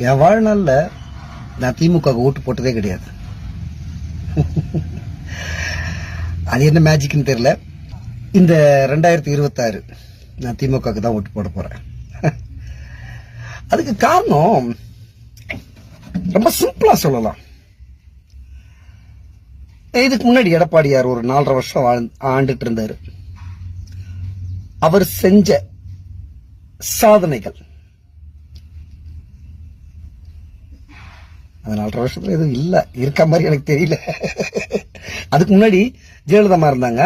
என் வாழ்நாள்ல நான் திமுக ஓட்டு போட்டதே கிடையாது. அது என்ன மேஜிக்னு தெரியல. இந்த 2026 நான் திமுக தான் ஓட்டு போட போறேன். அதுக்கு காரணம் ரொம்ப சிம்பிளா சொல்லலாம். இதுக்கு முன்னாடி எடப்பாடியார் ஒரு 4.5 வருஷம் ஆண்டுட்டு இருந்தாரு. அவர் செஞ்ச சாதனைகள் அந்த 4.5 வருஷத்துல எதுவும் இல்ல இருக்க மாதிரி எனக்கு தெரியல. அதுக்கு முன்னாடி ஜெயலலிதா இருந்தாங்க.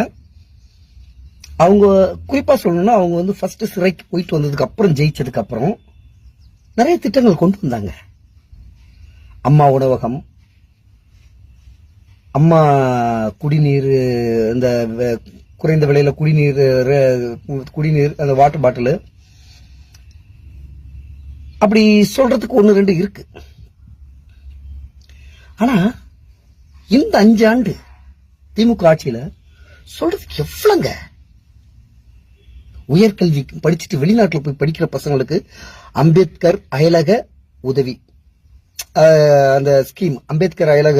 அவங்க குறிப்பா சொல்லணும்னா அவங்க வந்து ஃபர்ஸ்ட் சிறைக்கு போயிட்டு வந்ததுக்கு அப்புறம் ஜெயிச்சதுக்கு அப்புறம் நிறைய திட்டங்கள் கொண்டு வந்தாங்க. அம்மா உணவகம், அம்மா குடிநீர், இந்த குறைந்த விலையில குடிநீர் அந்த வாட்டர் பாட்டில், அப்படி சொல்றதுக்கு 1-2 இருக்கு. ஆனா இந்த 5 ஆண்டு திமுக ஆட்சியில சொல்றதுக்கு எவ்வளவுங்க. உயர்கல்வி படிச்சுட்டு வெளிநாட்டுல போய் படிக்கிற பசங்களுக்கு அம்பேத்கர் அயலக உதவி, அந்த ஸ்கீம், அம்பேத்கர் அயலக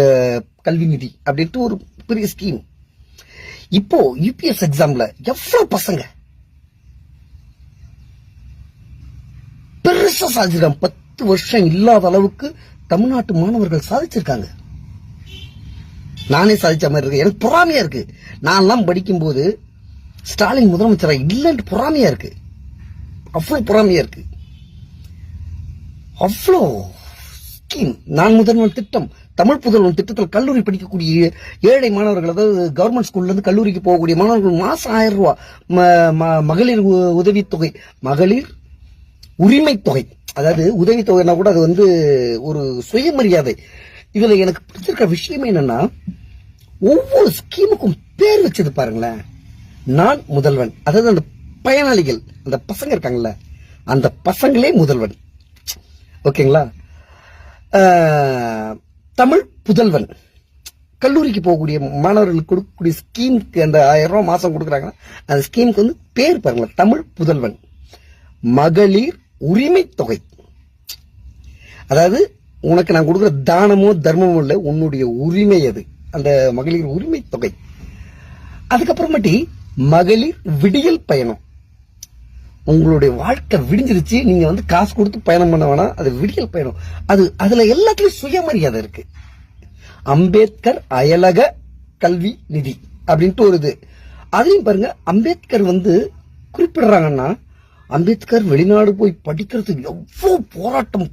கல்வி நிதி அப்படின்ட்டு ஒரு பெரிய ஸ்கீம். இப்போ யூபிஎஸ் எக்ஸாம்ல எவ்வளவு பசங்க பெருசா சாதிச்சிருக்காங்க. 10 வருஷம் இல்லாத அளவுக்கு தமிழ்நாட்டு மாணவர்கள் சாதிச்சிருக்காங்க. நானே சாதிச்ச மாதிரி இருக்கு. எனக்கு பொறாமையா இருக்கு. நான் எல்லாம் படிக்கும் போது ஸ்டாலின் முதலமைச்சரா இல்லன்னு பொறாமையா இருக்கு. அவ்வளவு பொறாமையா இருக்கு. அவ்வளோ ஸ்கீம். நான் முதல்வன் திட்டம், தமிழ் புதல்வன் திட்டத்தில் கல்லூரி படிக்கக்கூடிய ஏழை மாணவர்கள், அதாவது கவர்மெண்ட் ஸ்கூல்ல இருந்து கல்லூரிக்கு போகக்கூடிய மாணவர்கள் மாசம் 1000 ரூபாய் மகளிர் உதவித்தொகை, மகளிர் உரிமை தொகை. அதாவது உதவித்தொகைனா கூட அது வந்து ஒரு சுயமரியாதை. இதுல எனக்கு பிடிச்சிருக்க விஷயம் என்னன்னா, ஒவ்வொரு ஸ்கீமுக்கும் பேர் வச்சது பாருங்களேன். நான் முதல்வன், அதாவது அந்த பயனாளிகள், அந்த பசங்க இருக்காங்கல்ல, அந்த பசங்களே முதல்வன். ஓகேங்களா? தமிழ் புதல்வன், கல்லூரிக்கு போகக்கூடிய மாணவர்களுக்கு கொடுக்கக்கூடிய ஸ்கீமுக்கு அந்த 1000 ரூபாய் மாசம் கொடுக்குறாங்கன்னா அந்த ஸ்கீமுக்கு வந்து பேர் பாருங்களேன், தமிழ் புதல்வன். மகளிர் உரிமை தொகை, அதாவது உனக்கு நான் கொடுக்குற தானமோ தர்மமோ இல்லை, உன்னுடைய உரிமை அது, அந்த மகளிர் உரிமை தொகை. அதுக்கப்புறமாட்டி மகளிர் விடியல் பயணம். உங்களுடைய வாழ்க்கை விடிஞ்சிருச்சு, நீங்க வந்து காசு கொடுத்து பயணம் பண்ண வேணாம், அது விடியல் பயணம். அதுல எல்லாத்துலயும் சுயமரியாதை இருக்கு. அம்பேத்கர் அயலக கல்வி நிதி அப்படின்ட்டு ஒரு இது. அதையும் பாருங்க, அம்பேத்கர் வந்து குறிப்பிடுறாங்கன்னா, அம்பேத்கர் வெளிநாடு போய் படிக்கிறதுக்கு எவ்வளவு போராட்டம்